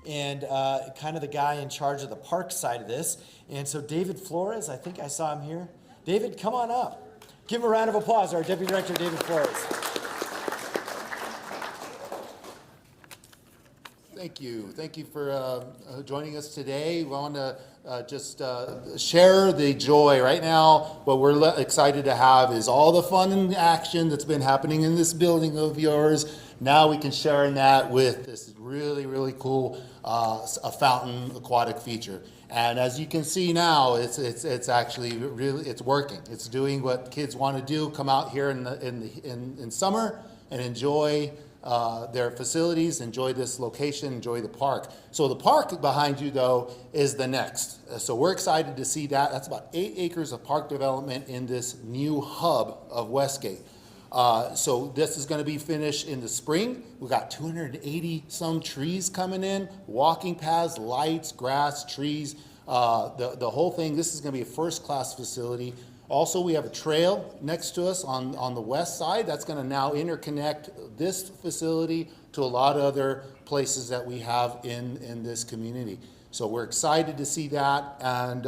and kind of the guy in charge of the park side of this. And so David Flores, I think I saw him here. David, come on up. Give him a round of applause, our Deputy Director, David Flores. Thank you. Thank you for joining us today. We want to just share the joy. Right now, what we're excited to have is all the fun and action that's been happening in this building of yours. Now we can share in that with this really, really cool a fountain aquatic feature. And as you can see now, it's actually really, it's working. It's doing what kids want to do. Come out here in summer and enjoy their facilities, enjoy this location, enjoy the park. So the park behind you, though, is the next. So we're excited to see that. That's about 8 acres of park development in this new hub of Westgate. So this is going to be finished in the spring. We've got 280 some trees coming in, walking paths, lights, grass, trees, the whole thing. This is going to be a first-class facility. Also, we have a trail next to us on the west side that's going to now interconnect this facility to a lot of other places that we have in this community. So we're excited to see that, and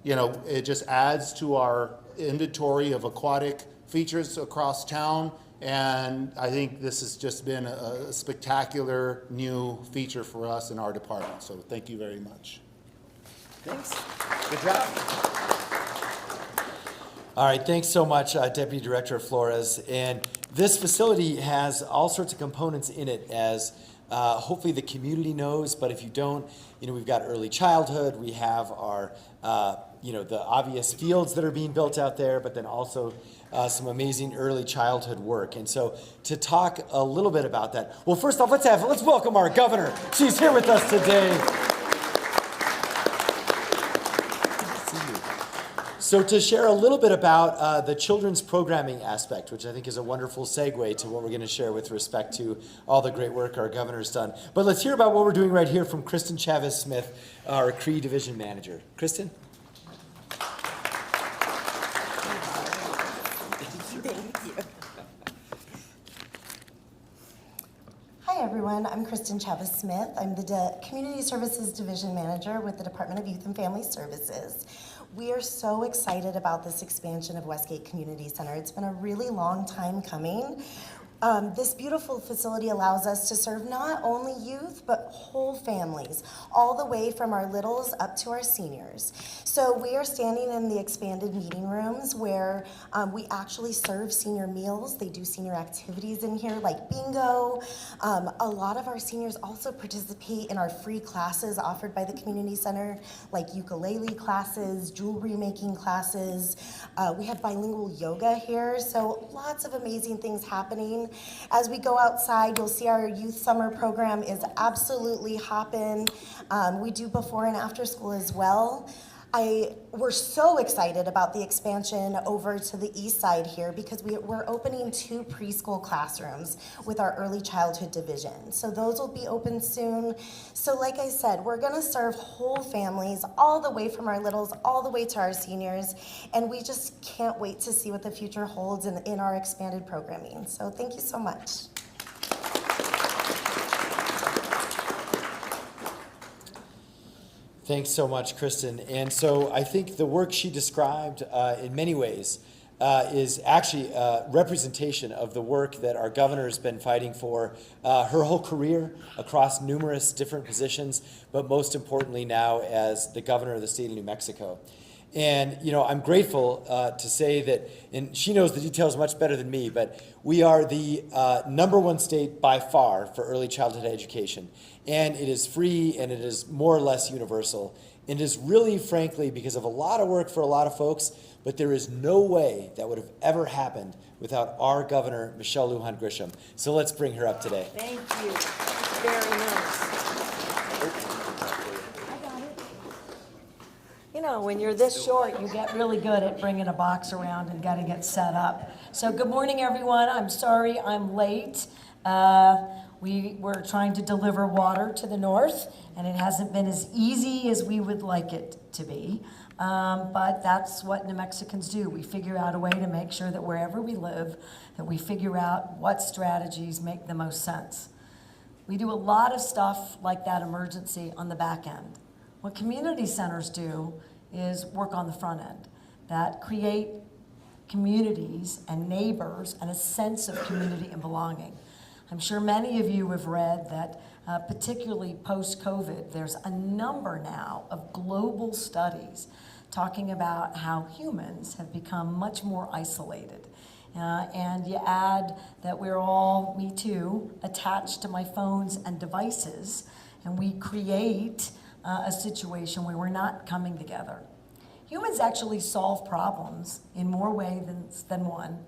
you know, it just adds to our inventory of aquatic features across town, and I think this has just been a spectacular new feature for us in our department. So thank you very much. Thanks. Good job. All right, thanks so much, Deputy Director Flores. And this facility has all sorts of components in it, as hopefully the community knows, but if you don't, you know, we've got early childhood, we have our, you know, the obvious fields that are being built out there, but then also some amazing early childhood work. And so to talk a little bit about that, well, first off, let's welcome our governor. She's here with us today. So to share a little bit about the children's programming aspect, which I think is a wonderful segue to what we're going to share with respect to all the great work our governor's done. But let's hear about what we're doing right here from Kristen Chavez-Smith, our Cree Division Manager. Kristen? Thank you. Hi everyone, I'm Kristen Chavez-Smith. I'm the Community Services Division Manager with the Department of Youth and Family Services. We are so excited about this expansion of Westgate Community Center. It's been a really long time coming. This beautiful facility allows us to serve not only youth, but whole families, all the way from our littles up to our seniors. So we are standing in the expanded meeting rooms where we actually serve senior meals. They do senior activities in here like bingo. A lot of our seniors also participate in our free classes offered by the community center, like ukulele classes, jewelry making classes. We have bilingual yoga here, so lots of amazing things happening. As we go outside, you'll see our youth summer program is absolutely hopping. We do before and after school as well. We're so excited about the expansion over to the east side here because we're opening 2 preschool classrooms with our early childhood division. So those will be open soon. So like I said, we're gonna serve whole families all the way from our littles all the way to our seniors. And we just can't wait to see what the future holds in our expanded programming. So thank you so much. Thanks so much, Kristen. And so I think the work she described in many ways is actually a representation of the work that our governor has been fighting for her whole career across numerous different positions, but most importantly now as the governor of the state of New Mexico. And, you know, I'm grateful to say that, and she knows the details much better than me, but we are the #1 state by far for early childhood education. And it is free and it is more or less universal. And it is really, frankly, because of a lot of work for a lot of folks, but there is no way that would have ever happened without our governor, Michelle Lujan Grisham. So let's bring her up today. Thank you. Very nice. You know, when you're this short, you get really good at bringing a box around and got to get set up. So good morning, everyone. I'm sorry I'm late. We were trying to deliver water to the north, and it hasn't been as easy as we would like it to be. But that's what New Mexicans do. We figure out a way to make sure that wherever we live, that we figure out what strategies make the most sense. We do a lot of stuff like that emergency on the back end. What community centers do is work on the front end, that create communities and neighbors and a sense of community and belonging. I'm sure many of you have read that particularly post-COVID, there's a number now of global studies talking about how humans have become much more isolated. And you add that we're all, me too, attached to my phones and devices, and we create a situation where we're not coming together. Humans actually solve problems in more ways than one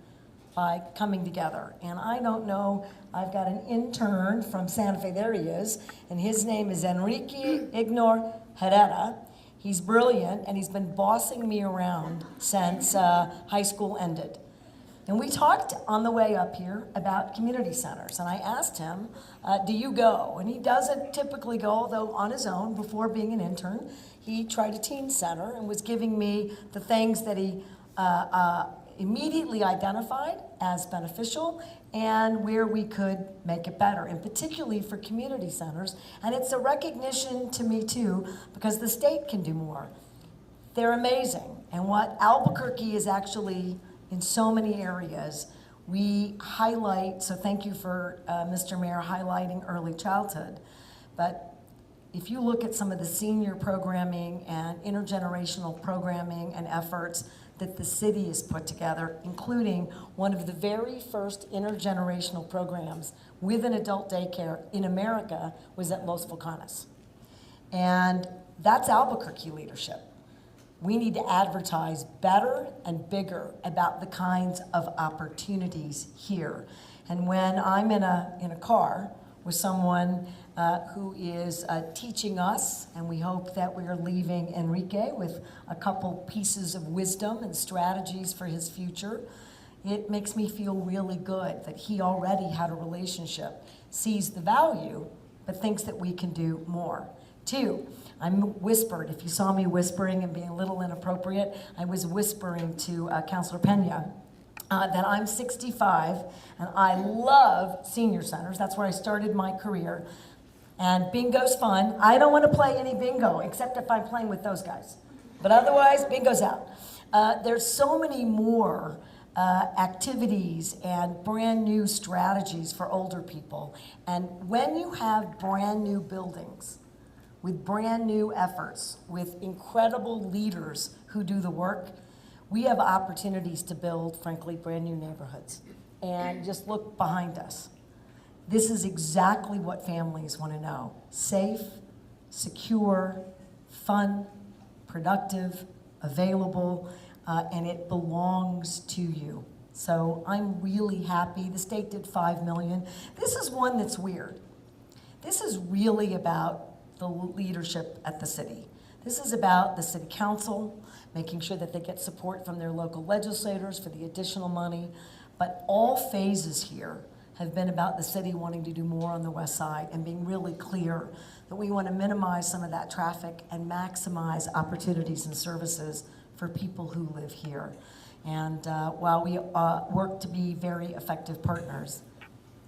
by coming together. And I don't know, I've got an intern from Santa Fe, there he is, and his name is Enrique Ignor Herrera. He's brilliant, and he's been bossing me around since high school ended. And we talked on the way up here about community centers, and I asked him, do you go? And he doesn't typically go, although on his own, before being an intern, he tried a teen center and was giving me the things that he immediately identified as beneficial and where we could make it better, and particularly for community centers. And it's a recognition to me too, because the state can do more. They're amazing. And what Albuquerque is actually, in so many areas, we highlight, so thank you for Mr. Mayor highlighting early childhood, but if you look at some of the senior programming and intergenerational programming and efforts that the city has put together, including one of the very first intergenerational programs with an adult daycare in America was at Los Volcanes. And that's Albuquerque leadership. We need to advertise better and bigger about the kinds of opportunities here. And when I'm in a car with someone who is teaching us, and we hope that we are leaving Enrique with a couple pieces of wisdom and strategies for his future, it makes me feel really good that he already had a relationship, sees the value, but thinks that we can do more. Two, I'm whispered. If you saw me whispering and being a little inappropriate, I was whispering to Councilor Pena that I'm 65 and I love senior centers. That's where I started my career. And bingo's fun. I don't want to play any bingo except if I'm playing with those guys. But otherwise, bingo's out. There's so many more activities and brand new strategies for older people. And when you have brand new buildings, with brand new efforts, with incredible leaders who do the work, we have opportunities to build, frankly, brand new neighborhoods. And just look behind us. This is exactly what families want to know. Safe, secure, fun, productive, available, and it belongs to you. So I'm really happy. The state did $5 million. This is one that's weird. This is really about the leadership at the city. This is about the city council, making sure that they get support from their local legislators for the additional money. But all phases here have been about the city wanting to do more on the west side and being really clear that we want to minimize some of that traffic and maximize opportunities and services for people who live here. And while we work to be very effective partners,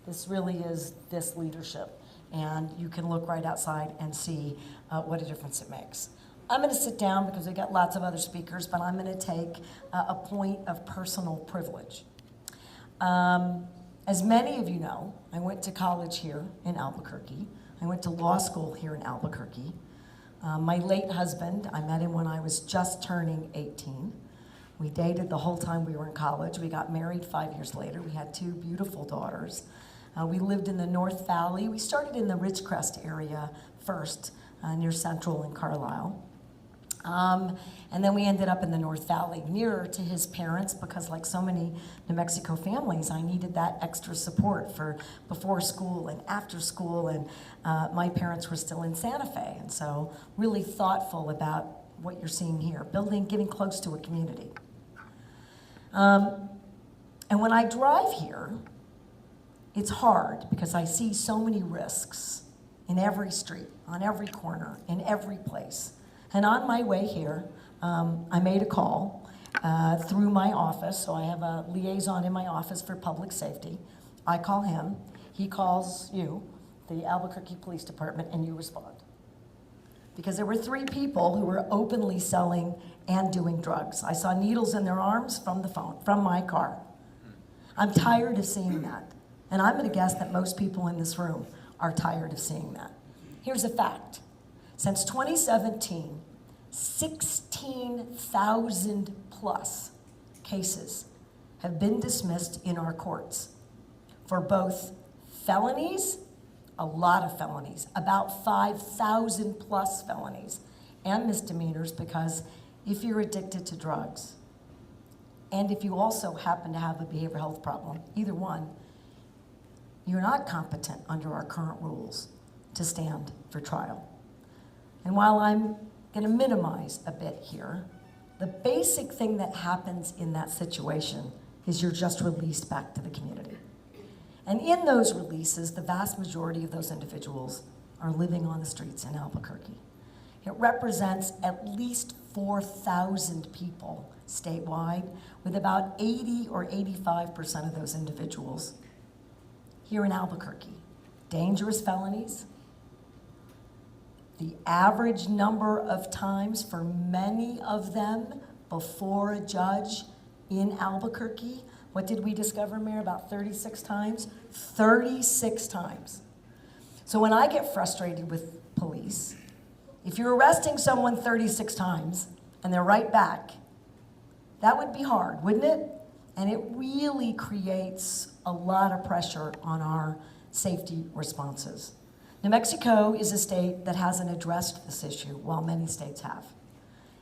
this really is this leadership. And you can look right outside and see what a difference it makes. I'm going to sit down because we've got lots of other speakers, but I'm going to take a point of personal privilege. As many of you know, I went to college here in Albuquerque. I went to law school here in Albuquerque. My late husband, I met him when I was just turning 18. We dated the whole time we were in college. We got married 5 years later. We had 2 beautiful daughters. We lived in the North Valley. We started in the Ridgecrest area first, near Central and Carlisle. And then we ended up in the North Valley, nearer to his parents, because like so many New Mexico families, I needed that extra support for before school and after school, and my parents were still in Santa Fe, and so really thoughtful about what you're seeing here, getting close to a community. And when I drive here, it's hard because I see so many risks in every street, on every corner, in every place. And on my way here, I made a call through my office, so I have a liaison in my office for public safety. I call him, he calls you, the Albuquerque Police Department, and you respond. Because there were 3 people who were openly selling and doing drugs. I saw needles in their arms from the phone, from my car. I'm tired of seeing that. And I'm gonna guess that most people in this room are tired of seeing that. Here's a fact. Since 2017, 16,000 plus cases have been dismissed in our courts for both felonies, a lot of felonies, about 5,000 plus felonies, and misdemeanors, because if you're addicted to drugs, and if you also happen to have a behavioral health problem, either one, you're not competent under our current rules to stand for trial. And while I'm going to minimize a bit here, the basic thing that happens in that situation is you're just released back to the community. And in those releases, the vast majority of those individuals are living on the streets in Albuquerque. It represents at least 4,000 people statewide, with about 80 or 85% of those individuals here in Albuquerque. Dangerous felonies. The average number of times for many of them before a judge in Albuquerque, what did we discover, Mayor? About 36 times? 36 times. So when I get frustrated with police, if you're arresting someone 36 times and they're right back, that would be hard, wouldn't it? And it really creates a lot of pressure on our safety responses. New Mexico is a state that hasn't addressed this issue, while many states have.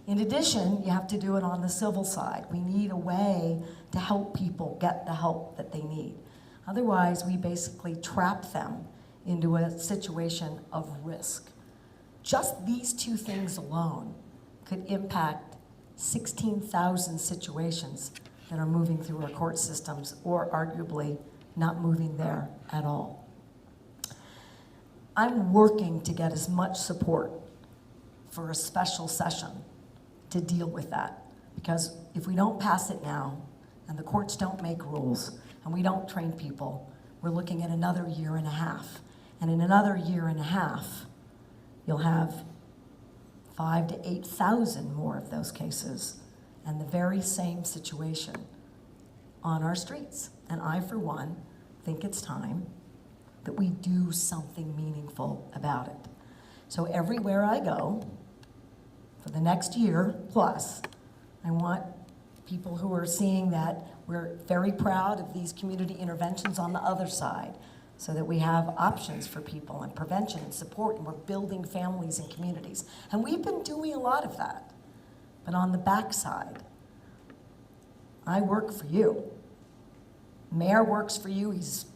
In addition, you have to do it on the civil side. We need a way to help people get the help that they need. Otherwise, we basically trap them into a situation of risk. Just these 2 things alone could impact 16,000 situations that are moving through our court systems, or arguably not moving there at all. I'm working to get as much support for a special session to deal with that. Because if we don't pass it now, and the courts don't make rules, and we don't train people, we're looking at another 1.5 years. And in another 1.5 years, you'll have 5,000 to 8,000 more of those cases, and the very same situation on our streets. And I, for one, think it's time that we do something meaningful about it. So everywhere I go, for the next year plus, I want people who are seeing that we're very proud of these community interventions on the other side, so that we have options for people and prevention and support, and we're building families and communities. And we've been doing a lot of that. But on the backside, I work for you. Mayor works for you. He's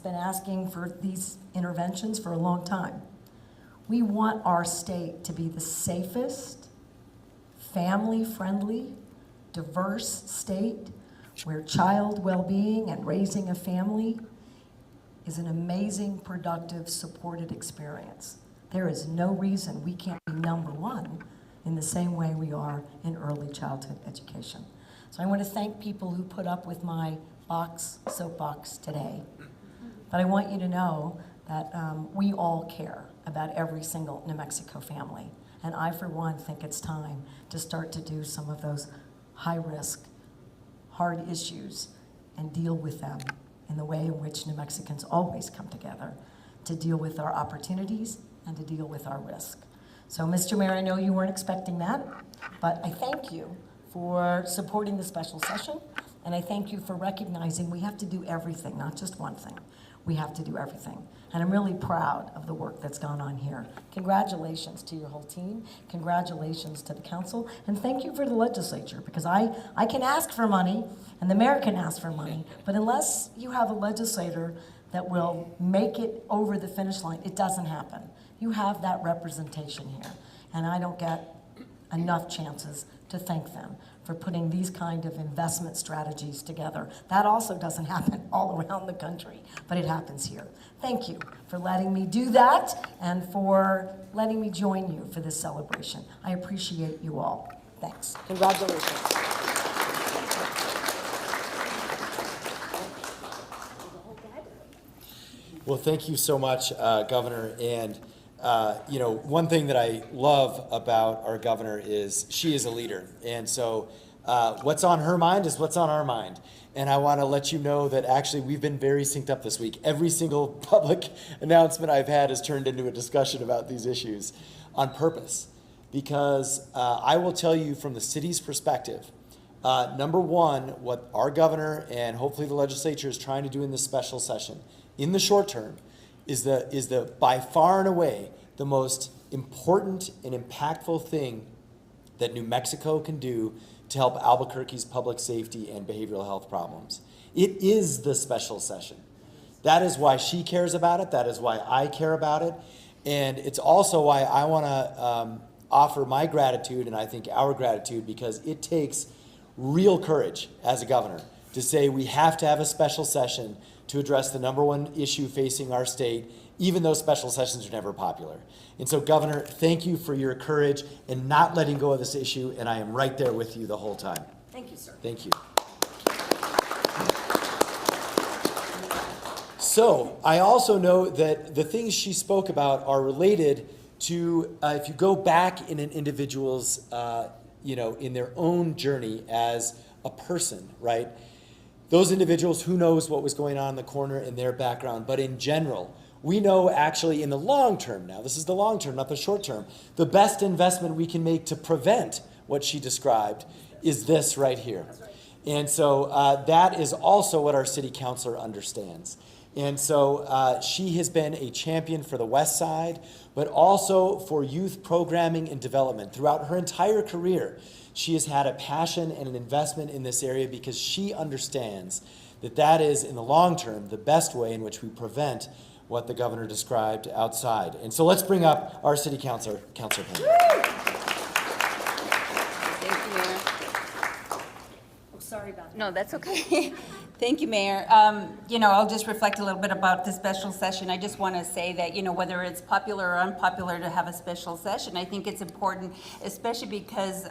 been asking for these interventions for a long time. We want our state to be the safest, family-friendly, diverse state where child well-being and raising a family is an amazing, productive, supported experience. There is no reason we can't be #1 in the same way we are in early childhood education. So I want to thank people who put up with my soapbox today. But I want you to know that we all care about every single New Mexico family. And I, for one, think it's time to start to do some of those high-risk, hard issues and deal with them in the way in which New Mexicans always come together to deal with our opportunities and to deal with our risk. So, Mr. Mayor, I know you weren't expecting that, but I thank you for supporting the special session, and I thank you for recognizing we have to do everything, not just one thing. We have to do everything. And I'm really proud of the work that's gone on here. Congratulations to your whole team. Congratulations to the council. And thank you for the legislature, because I can ask for money, and the mayor can ask for money, but unless you have a legislator that will make it over the finish line, it doesn't happen. You have that representation here, and I don't get enough chances to thank them for putting these kind of investment strategies together. That also doesn't happen all around the country, but it happens here. Thank you for letting me do that and for letting me join you for this celebration. I appreciate you all. Thanks. Congratulations. Well, thank you so much, Governor. And, one thing that I love about our governor is she is a leader. And so what's on her mind is what's on our mind. And I want to let you know that actually we've been very synced up this week. Every single public announcement I've had has turned into a discussion about these issues on purpose. Because I will tell you from the city's perspective, number one, what our governor and hopefully the legislature is trying to do in this special session in the short term is the by far and away the most important and impactful thing that New Mexico can do to help Albuquerque's public safety and behavioral health problems. It is the special session. That is why she cares about it. That is why I care about it. And it's also why I want to offer my gratitude, and I think our gratitude, because it takes real courage as a governor to say we have to have a special session to address the number one issue facing our state, even though special sessions are never popular. And so, Governor, thank you for your courage and not letting go of this issue, and I am right there with you the whole time. Thank you, sir. Thank you. So, I also know that the things she spoke about are related to, if you go back in an individual's, in their own journey as a person, right? Those individuals, who knows what was going on in the corner in their background, but in general, we know actually in the long term now, this is the long term, not the short term, the best investment we can make to prevent what she described is this right here. And so that is also what our city councilor understands. And so she has been a champion for the West Side, but also for youth programming and development. Throughout her entire career, she has had a passion and an investment in this area because she understands that that is, in the long term, the best way in which we prevent what the governor described outside. And so let's bring up our city councilor, Councilor Penny. Thank you, Mayor. Oh, sorry about that. No, that's okay. Thank you, Mayor. I'll just reflect a little bit about the special session. I just want to say that, whether it's popular or unpopular to have a special session, I think it's important, especially because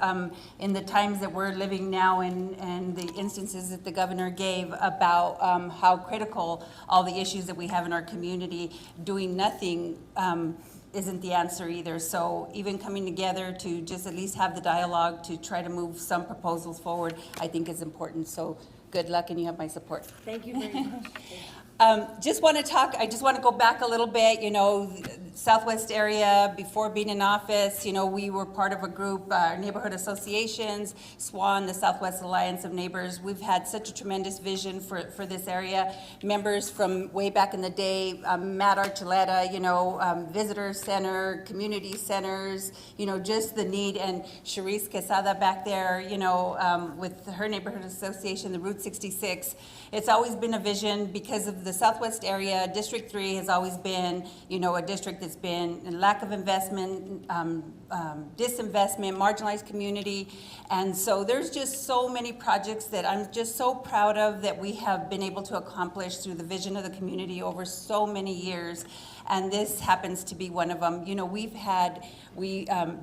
in the times that we're living now and the instances that the governor gave about how critical all the issues that we have in our community, doing nothing isn't the answer either. So even coming together to just at least have the dialogue to try to move some proposals forward, I think is important. So good luck, and you have my support. Thank you very much. I just want to go back a little bit, Southwest area, before being in office, we were part of a group, neighborhood associations, SWAN, the Southwest Alliance of Neighbors. We've had such a tremendous vision for this area. Members from way back in the day, Matt Archuleta, visitor center, community centers, just the need, and Charisse Quesada back there, with her neighborhood association, the Route 66. It's always been a vision because of the Southwest area. District 3 has always been, a district that's been in lack of investment, disinvestment, marginalized community. And so there's just so many projects that I'm just so proud of that we have been able to accomplish through the vision of the community over so many years. And this happens to be one of them.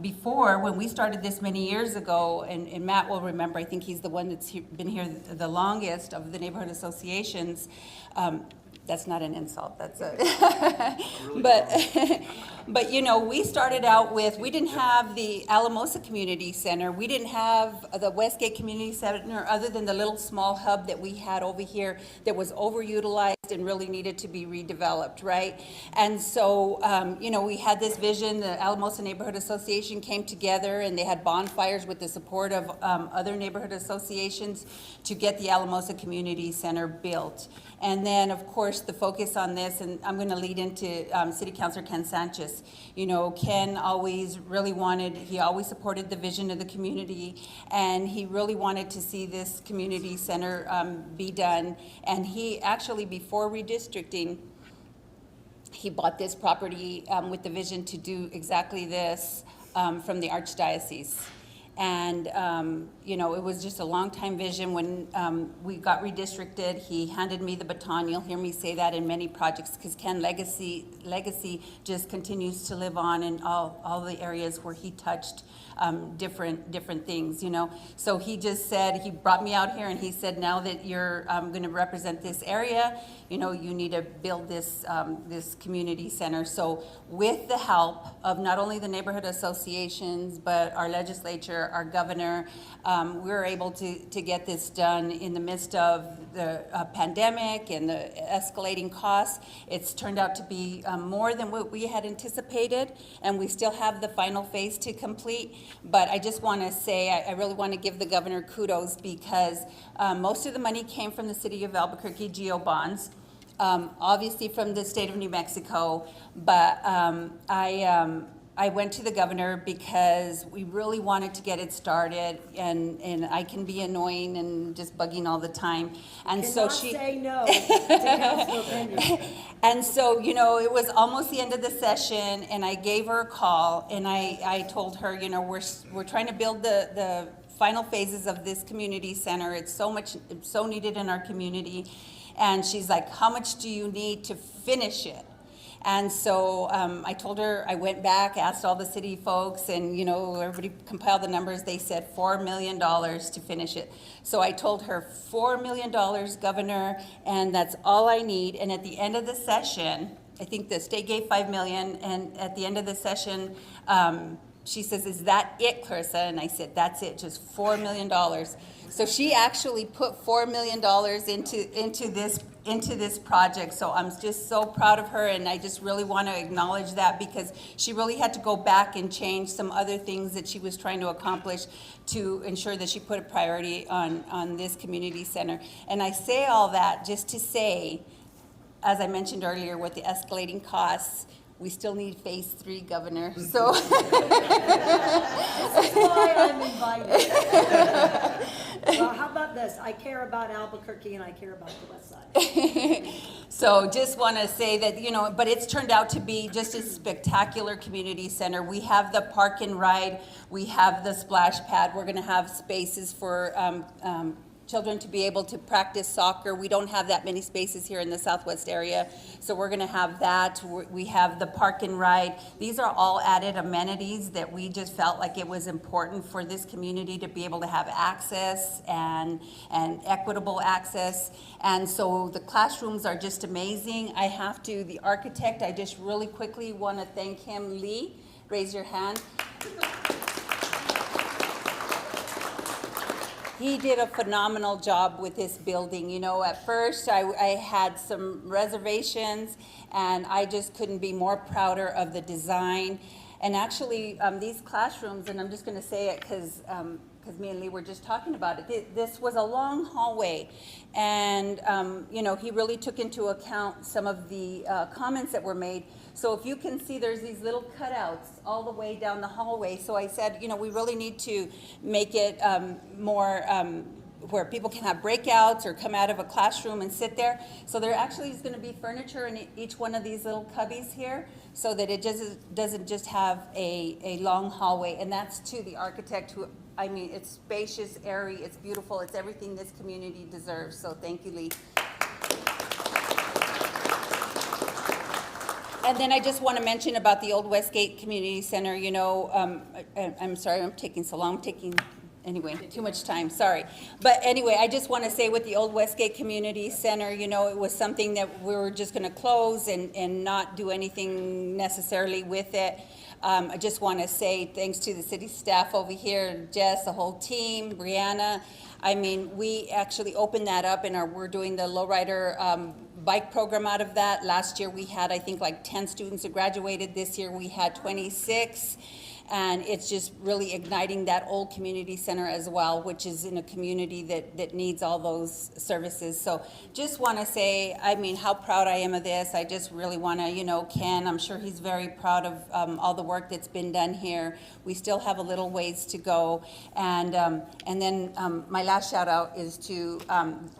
Before, when we started this many years ago, and Matt will remember, I think he's the one that's been here the longest of the neighborhood associations. That's not an insult, that's a, but we started out with, we didn't have the Alamosa Community Center, we didn't have the Westgate Community Center, other than the little small hub that we had over here that was overutilized and really needed to be redeveloped, right? And so, we had this vision, the Alamosa Neighborhood Association came together and they had bonfires with the support of other neighborhood associations to get the Alamosa Community Center built. And then, of course, the focus on this, and I'm going to lead into City Councilor Ken Sanchez. Ken always he always supported the vision of the community, and he really wanted to see this community center be done. And he actually, before redistricting, he bought this property with the vision to do exactly this from the Archdiocese. And, you know, it was just a long time vision. When we got redistricted, he handed me the baton. You'll hear me say that in many projects, because Ken legacy just continues to live on in all the areas where he touched different things, you know. So he just said, he brought me out here and he said, now that you're going to represent this area, you know, you need to build this this community center. So with the help of not only the neighborhood associations, but our legislature, our governor, we were able to get this done in the midst of the pandemic and the escalating costs. It's turned out to be more than what we had anticipated, and we still have the final phase to complete. But I just want to say, I really want to give the governor kudos, because most of the money came from the city of Albuquerque GO bonds, obviously from the state of New Mexico, but I went to the governor because we really wanted to get it started, and I can be annoying and just bugging all the time. And so she say no to Councilor Pena. And so, you know, it was almost the end of the session, and I gave her a call, and I told her, you know, we're trying to build the final phases of this community center. It's so needed in our community. And she's like, how much do you need to finish it? And so I told her, I went back, asked all the city folks, and, you know, everybody compiled the numbers. They said $4 million to finish it. So I told her, $4 million, Governor, and that's all I need. And at the end of the session, I think the state gave $5 million, and at the end of the session, she says, is that it, Clarissa? And I said, that's it, just $4 million. So she actually put $4 million into this project. So I'm just so proud of her, and I just really want to acknowledge that, because she really had to go back and change some other things that she was trying to accomplish to ensure that she put a priority on this community center. And I say all that just to say, as I mentioned earlier, with the escalating costs, we still need phase 3, Governor. So This is why I'm invited. Well, how about this? I care about Albuquerque and I care about the west side. So just want to say that, you know, but it's turned out to be just a spectacular community center. We have the park and ride, we have the splash pad, we're going to have spaces for children to be able to practice soccer. We don't have that many spaces here in the Southwest area, so we're going to have that. We have the park and ride. These are all added amenities that we just felt like it was important for this community to be able to have access and equitable access. And so the classrooms are just amazing. The architect, I just really quickly want to thank him. Lee, raise your hand. He did a phenomenal job with this building. You know, at first I had some reservations, and I just couldn't be more prouder of the design. And actually, these classrooms, and I'm just going to say it because me and Lee were just talking about it, this was a long hallway. And, you know, he really took into account some of the comments that were made. So if you can see, there's these little cutouts all the way down the hallway. So I said, you know, we really need to make it more where people can have breakouts or come out of a classroom and sit there. So there actually is going to be furniture in each one of these little cubbies here, so that it just doesn't just have a long hallway. And that's to the architect who, I mean, it's spacious, airy, it's beautiful, it's everything this community deserves. So thank you, Lee. And then I just want to mention about the old Westgate Community Center. You know, I'm sorry I'm taking so long. Anyway, too much time, sorry. But anyway, I just want to say with the old Westgate Community Center, you know, it was something that we were just going to close and not do anything necessarily with it. I just want to say thanks to the city staff over here, Jess, the whole team, Brianna. I mean, we actually opened that up, and we're doing the lowrider bike program out of that. Last year we had, I think, like 10 students that graduated. This year we had 26. And it's just really igniting that old community center as well, which is in a community that needs all those services. So just want to say, I mean, how proud I am of this. I just really want to, you know, Ken, I'm sure he's very proud of all the work that's been done here. We still have a little ways to go. And then my last shout out is to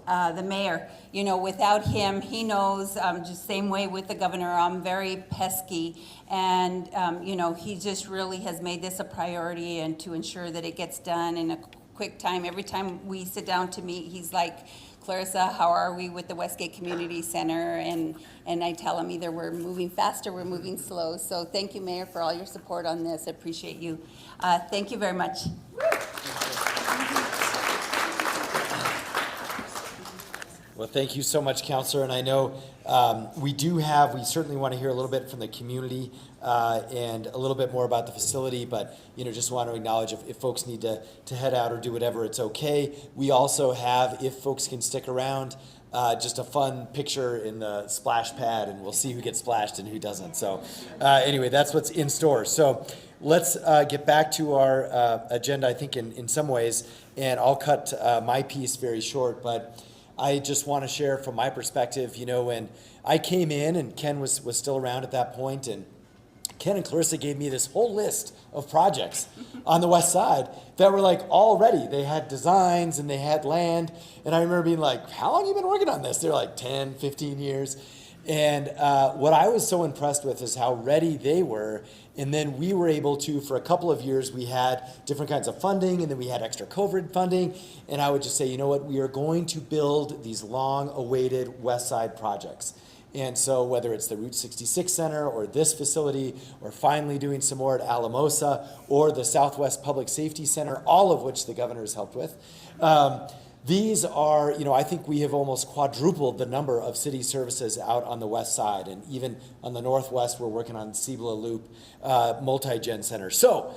the mayor. You know, without him, he knows, just same way with the governor, I'm very pesky. And, you know, he just really has has made this a priority and to ensure that it gets done in a quick time. Every time we sit down to meet, he's like, Clarissa, how are we with the Westgate Community Center? And I tell him either we're moving fast or we're moving slow. So thank you, Mayor, for all your support on this. I appreciate you. Thank you very much. Well, thank you so much, Counselor, and I know we certainly want to hear a little bit from the community and a little bit more about the facility, but, just want to acknowledge if folks need to head out or do whatever, it's okay. We also have, if folks can stick around, just a fun picture in the splash pad, and we'll see who gets splashed and who doesn't. So anyway, that's what's in store. So let's get back to our agenda, I think, in some ways, and I'll cut my piece very short, but I just want to share from my perspective, when I came in and Ken was still around at that point, and Ken and Clarissa gave me this whole list of projects on the west side that were like all ready. They had designs and they had land. And I remember being like, how long have you been working on this? They're like 10, 15 years. And what I was so impressed with is how ready they were. And then we were able to, for a couple of years, we had different kinds of funding, and then we had extra COVID funding. And I would just say, you know what, we are going to build these long-awaited West Side projects. And so whether it's the Route 66 Center or this facility, or finally doing some more at Alamosa, or the Southwest Public Safety Center, all of which the governor has helped with, these are, I think we have almost quadrupled the number of city services out on the west side. And even on the northwest, we're working on Cibola Loop multi-gen center. So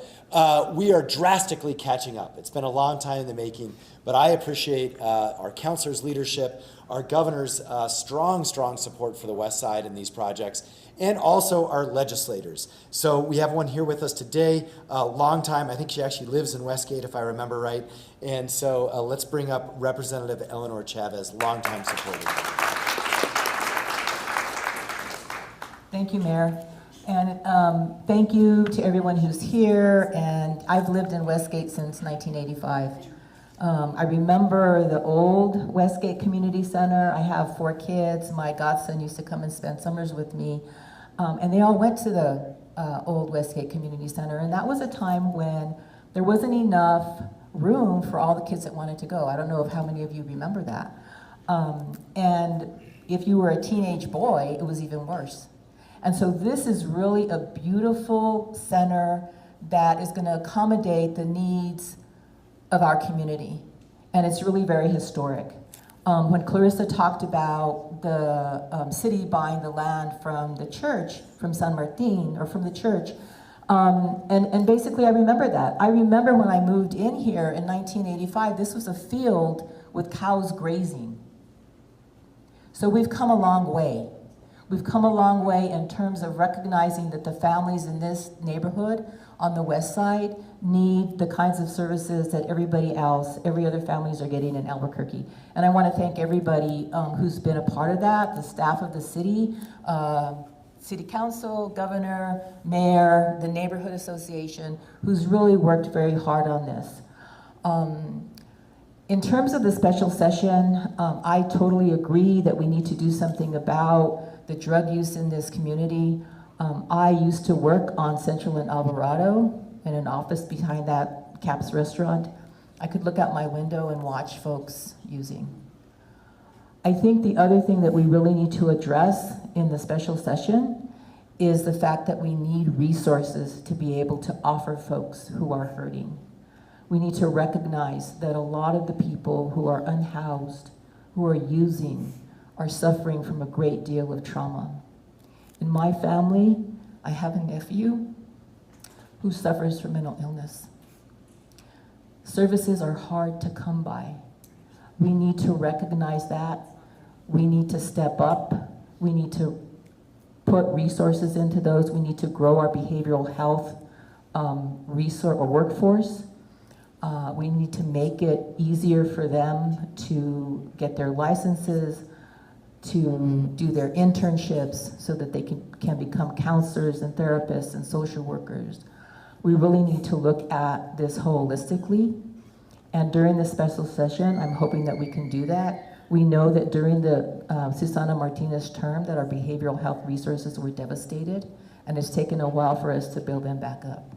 we are drastically catching up. It's been a long time in the making, but I appreciate our councilors' leadership, our governor's strong support for the west side in these projects, and also our legislators. So we have one here with us today, a long time. I think she actually lives in Westgate, if I remember right. And so let's bring up Representative Eleanor Chavez, longtime supporter. Thank you, Mayor. And thank you to everyone who's here. And I've lived in Westgate since 1985. I remember the old Westgate Community Center. I have 4 kids. My godson used to come and spend summers with me. And they all went to the old Westgate Community Center. And that was a time when there wasn't enough room for all the kids that wanted to go. I don't know if how many of you remember that. And if you were a teenage boy, it was even worse. And so this is really a beautiful center that is going to accommodate the needs of our community. And it's really very historic. When Clarissa talked about the city buying the land from the church, from San Martin, or from the church, and basically I remember that. I remember when I moved in here in 1985, this was a field with cows grazing. So we've come a long way. We've come a long way in terms of recognizing that the families in this neighborhood on the west side need the kinds of services that everybody else, every other families are getting in Albuquerque. And I want to thank everybody who's been a part of that, the staff of the city, city council, governor, mayor, the neighborhood association, who's really worked very hard on this. In terms of the special session, I totally agree that we need to do something about the drug use in this community. I used to work on Central and Alvarado in an office behind that Cap's restaurant. I could look out my window and watch folks using. I think the other thing that we really need to address in the special session is the fact that we need resources to be able to offer folks who are hurting. We need to recognize that a lot of the people who are unhoused, who are using, are suffering from a great deal of trauma. In my family, I have a nephew who suffers from mental illness. Services are hard to come by. We need to recognize that. We need to step up. We need to put resources into those. We need to grow our behavioral health resource or workforce. We need to make it easier for them to get their licenses, to do their internships so that they can become counselors and therapists and social workers. We really need to look at this holistically. And during this special session, I'm hoping that we can do that. We know that during the Susana Martinez term that our behavioral health resources were devastated, and it's taken a while for us to build them back up.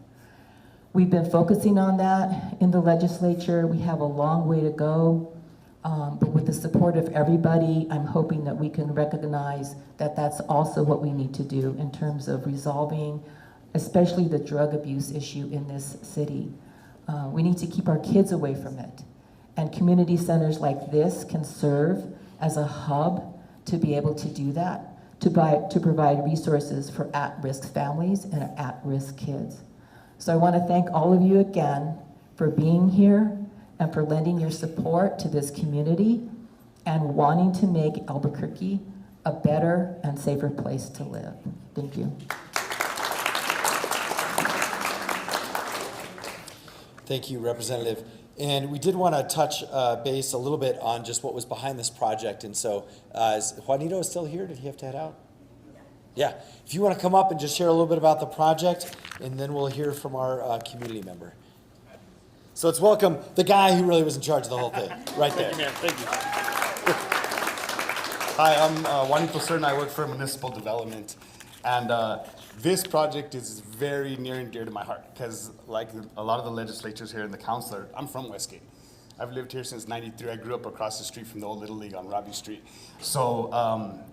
We've been focusing on that in the legislature. We have a long way to go. But with the support of everybody, I'm hoping that we can recognize that that's also what we need to do in terms of resolving, especially the drug abuse issue in this city. We need to keep our kids away from it. And community centers like this can serve as a hub to be able to do that, to provide resources for at-risk families and at-risk kids. So I want to thank all of you again for being here and for lending your support to this community and wanting to make Albuquerque a better and safer place to live. Thank you. Thank you, Representative. And we did want to touch base a little bit on just what was behind this project. And so, is Juanito still here? Did he have to head out? Yeah. If you want to come up and just share a little bit about the project, and then we'll hear from our community member. So let's welcome the guy who really was in charge of the whole thing, right there. Thank you, man. Thank you. Hi, I'm Juanito Cerna. I work for municipal development, and this project is very near and dear to my heart because, like a lot of the legislatures here and the councilor, I'm from Westgate. I've lived here since '93. I grew up across the street from the old Little League on Robbie Street. So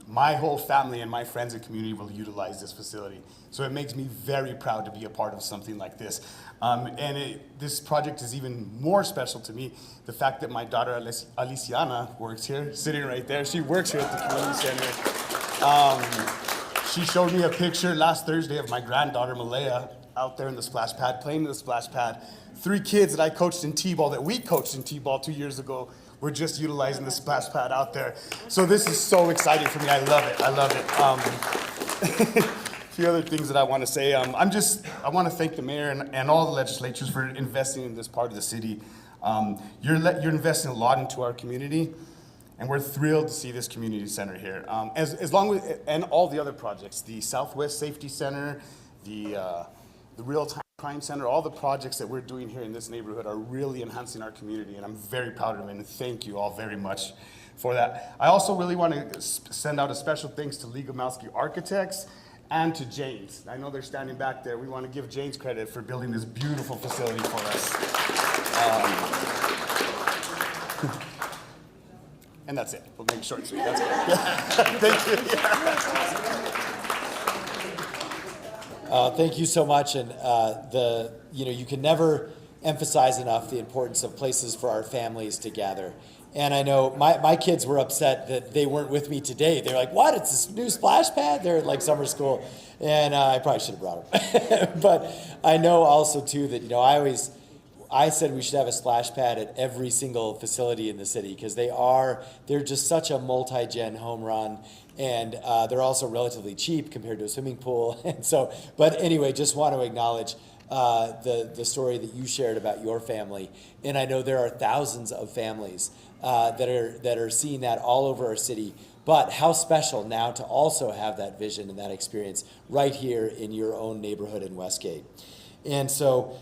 my whole family and my friends and community will utilize this facility. So it makes me very proud to be a part of something like this. This project is even more special to me. The fact that my daughter Aliciana works here, sitting right there. She works here at the community center. She showed me a picture last Thursday of my granddaughter Malaya out there in the splash pad, playing in the splash pad. 3 kids that I coached in T-ball, that we coached in T-ball 2 years ago, were just utilizing the splash pad out there. So this is so exciting for me. I love it. I love it. A few other things that I want to say. I want to thank the mayor and all the legislatures for investing in this part of the city. You're investing a lot into our community, and we're thrilled to see this community center here. As long as, and all the other projects, the Southwest Safety Center, the real-time crime center, all the projects that we're doing here in this neighborhood are really enhancing our community, and I'm very proud of them, and thank you all very much for that. I also really want to send out a special thanks to Lee Gomelsky Architects and to Janes. I know they're standing back there. We want to give Janes credit for building this beautiful facility for us. And that's it. We'll make it short and sweet. That's it. Thank you. Thank you so much, and you can never emphasize enough the importance of places for our families to gather. And I know my kids were upset that they weren't with me today. They're like, "What? It's this new splash pad?" They're at like summer school, and I probably should have brought them. But I know also too that I said we should have a splash pad at every single facility in the city because they're just such a multi-gen home run. And they're also relatively cheap compared to a swimming pool. And so, but anyway, just want to acknowledge the story that you shared about your family. And I know there are thousands of families that are seeing that all over our city. But how special now to also have that vision and that experience right here in your own neighborhood in Westgate. And so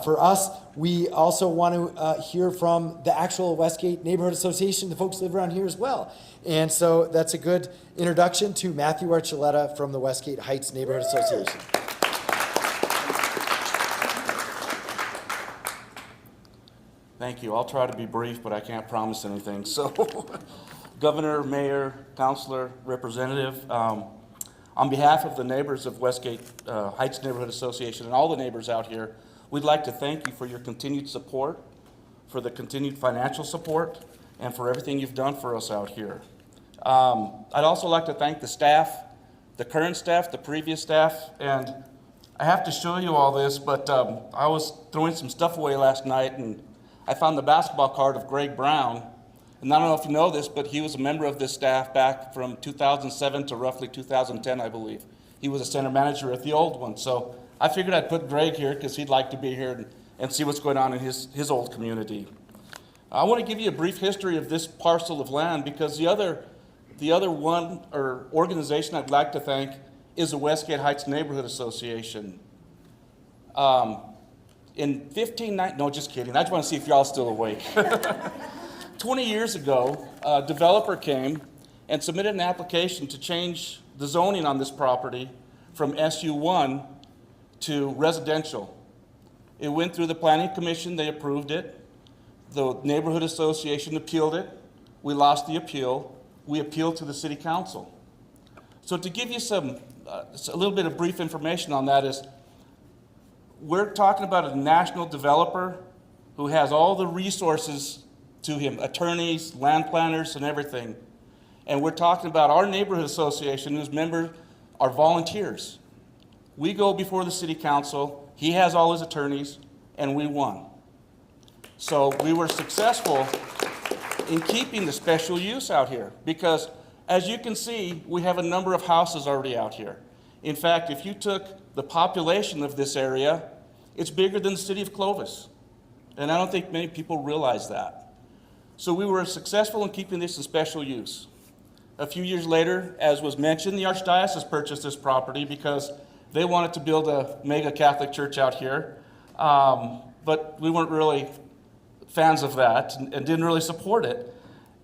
for us, we also want to hear from the actual Westgate Neighborhood Association, the folks who live around here as well. And so that's a good introduction to Matthew Archuleta from the Westgate Heights Neighborhood Association. Thank you. I'll try to be brief, but I can't promise anything. So, Governor, Mayor, Councilor, Representative, on behalf of the neighbors of Westgate Heights Neighborhood Association and all the neighbors out here, we'd like to thank you for your continued support, for the continued financial support, and for everything you've done for us out here. I'd also like to thank the staff, the current staff, the previous staff, and I have to show you all this, but I was throwing some stuff away last night, and I found the basketball card of Greg Brown. And I don't know if you know this, but he was a member of this staff back from 2007 to roughly 2010, I believe. He was a center manager at the old one. So I figured I'd put Greg here because he'd like to be here and see what's going on in his old community. I want to give you a brief history of this parcel of land because the other one or organization I'd like to thank is the Westgate Heights Neighborhood Association. No, just kidding. I just want to see if y'all still awake. 20 years ago, a developer came and submitted an application to change the zoning on this property from SU1 to residential. It went through the planning commission, they approved it. The neighborhood association appealed it. We lost the appeal. We appealed to the city council. So to give you a little bit of brief information on that is, we're talking about a national developer who has all the resources to him, attorneys, land planners, and everything. And we're talking about our neighborhood association whose members are volunteers. We go before the city council, he has all his attorneys, and we won. So we were successful in keeping the special use out here because, as you can see, we have a number of houses already out here. In fact, if you took the population of this area, it's bigger than the city of Clovis. And I don't think many people realize that. So we were successful in keeping this in special use. A few years later, as was mentioned, the Archdiocese purchased this property because they wanted to build a mega Catholic church out here. But we weren't really fans of that and didn't really support it.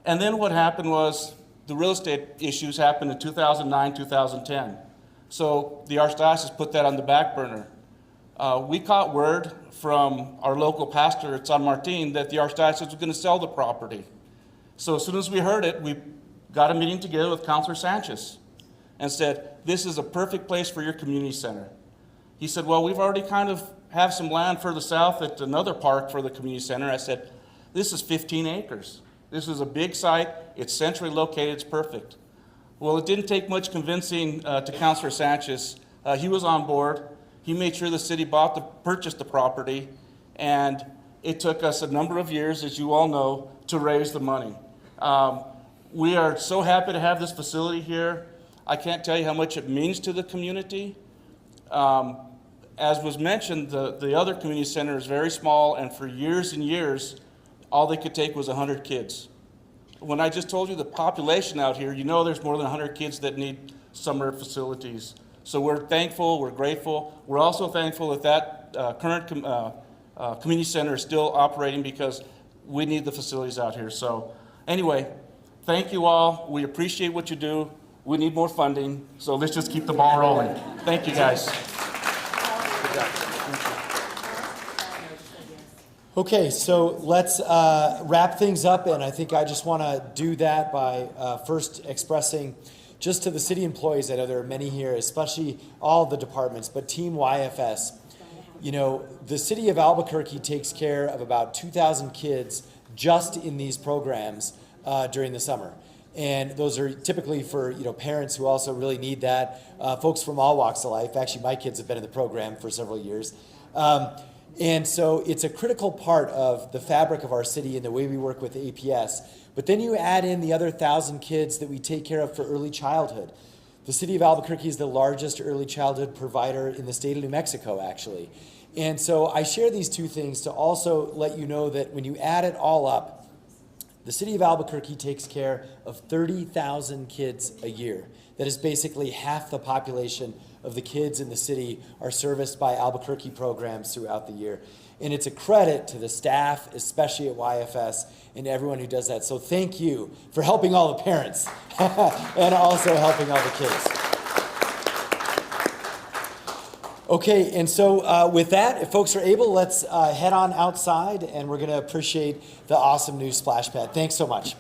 And then what happened was the real estate issues happened in 2009, 2010. So the Archdiocese put that on the back burner. We caught word from our local pastor at San Martin that the Archdiocese was going to sell the property. So as soon as we heard it, we got a meeting together with Councilor Sanchez and said, this is a perfect place for your community center. He said, well, we've already kind of have some land further south at another park for the community center. I said, this is 15 acres. This is a big site. It's centrally located. It's perfect. Well, it didn't take much convincing to Councilor Sanchez. He was on board. He made sure the city purchased the property, and it took us a number of years, as you all know, to raise the money. We are so happy to have this facility here. I can't tell you how much it means to the community. As was mentioned, the other community center is very small, and for years and years, all they could take was 100 kids. When I just told you the population out here, you know there's more than 100 kids that need summer facilities. So we're thankful, we're grateful. We're also thankful that current community center is still operating because we need the facilities out here. So anyway, thank you all. We appreciate what you do. We need more funding, so let's just keep the ball rolling. Thank you, guys. Okay, so let's wrap things up, and I think I just want to do that by first expressing just to the city employees, I know there are many here, especially all the departments, but Team YFS, you know, the city of Albuquerque takes care of about 2,000 kids just in these programs during the summer. And those are typically for, you know, parents who also really need that, folks from all walks of life. Actually, my kids have been in the program for several years. And so it's a critical part of the fabric of our city and the way we work with APS. But then you add in the other 1,000 kids that we take care of for early childhood. The city of Albuquerque is the largest early childhood provider in the state of New Mexico, actually. And so I share these two things to also let you know that when you add it all up, the city of Albuquerque takes care of 30,000 kids a year. That is basically half the population of the kids in the city are serviced by Albuquerque programs throughout the year. And it's a credit to the staff, especially at YFS, and everyone who does that. So thank you for helping all the parents and also helping all the kids. Okay, and so with that, if folks are able, let's head on outside, and we're going to appreciate the awesome new splash pad. Thanks so much.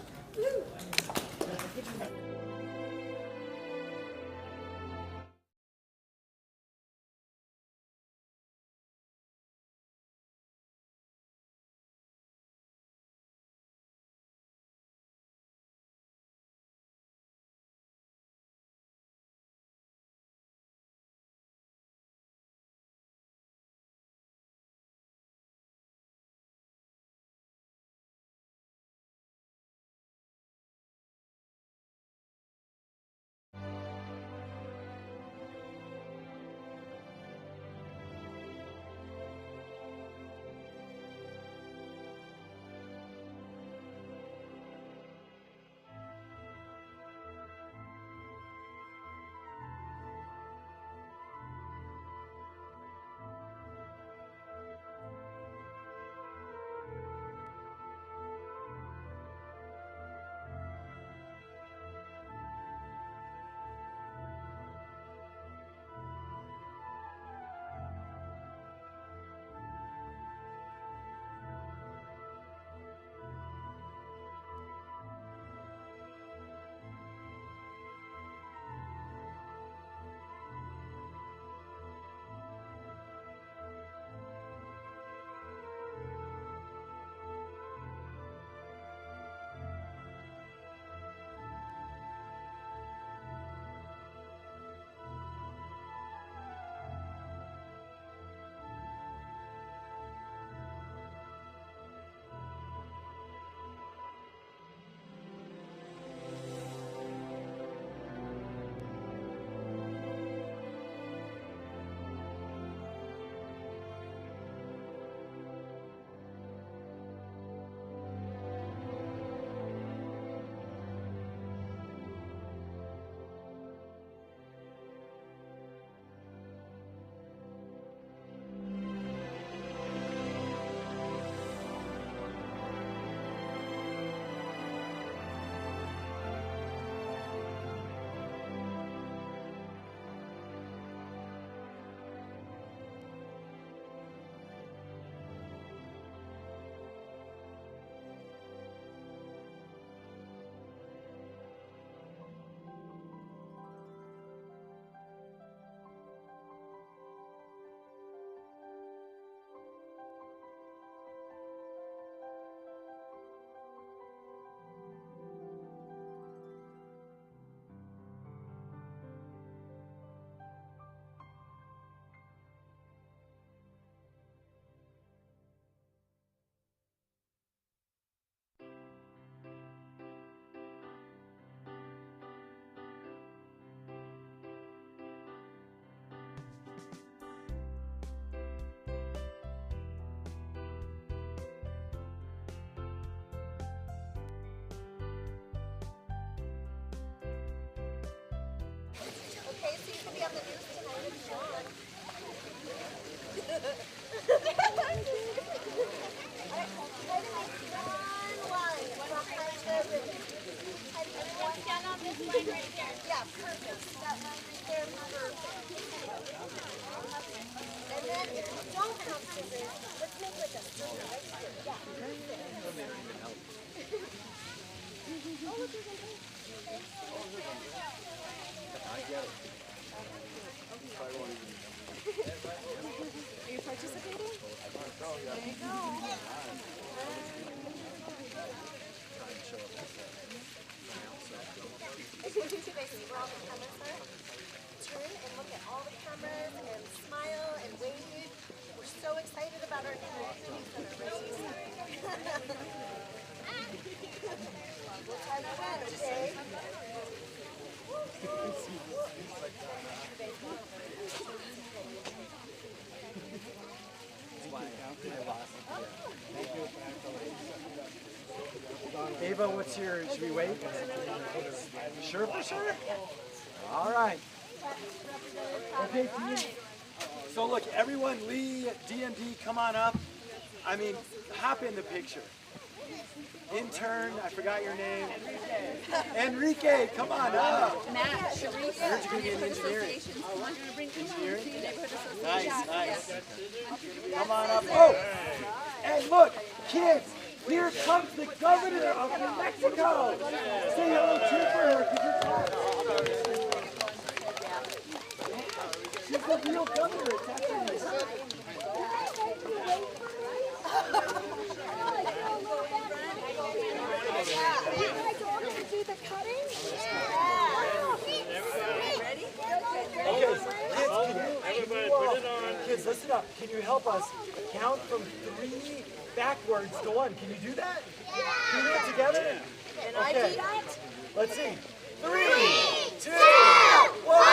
be on the news tonight if you want. Stand on this line right there. Yeah, perfect. That line right there, perfect. And then if you don't have scissors, let's make like a circle right here. Yeah, perfect. Oh, look, there's a Are you participating? There you go. Basically, where all the cameras are. Turn and look at all the cameras and smile and wave. We're so excited about our new community center. We'll try to win, okay? Ava, what's your, should we wait? Sure for sure? All right. Okay, so look, everyone, Lee, DMD, come on up. I mean, hop in the picture. Intern, I forgot your name. Enrique, come on up. Matt, Sharice, You're going to be in engineering. Engineering? Nice, nice. Come on up. Oh, and look, kids, here comes the governor of New Mexico. Say hello, cheer for her, because you're tall. She's the real governor. It's actually her. Kids, listen up. Can you help us count from 3 backwards to 1? Can you do that? Can we do it together? Can I do that? Let's see. 3, 2, 1.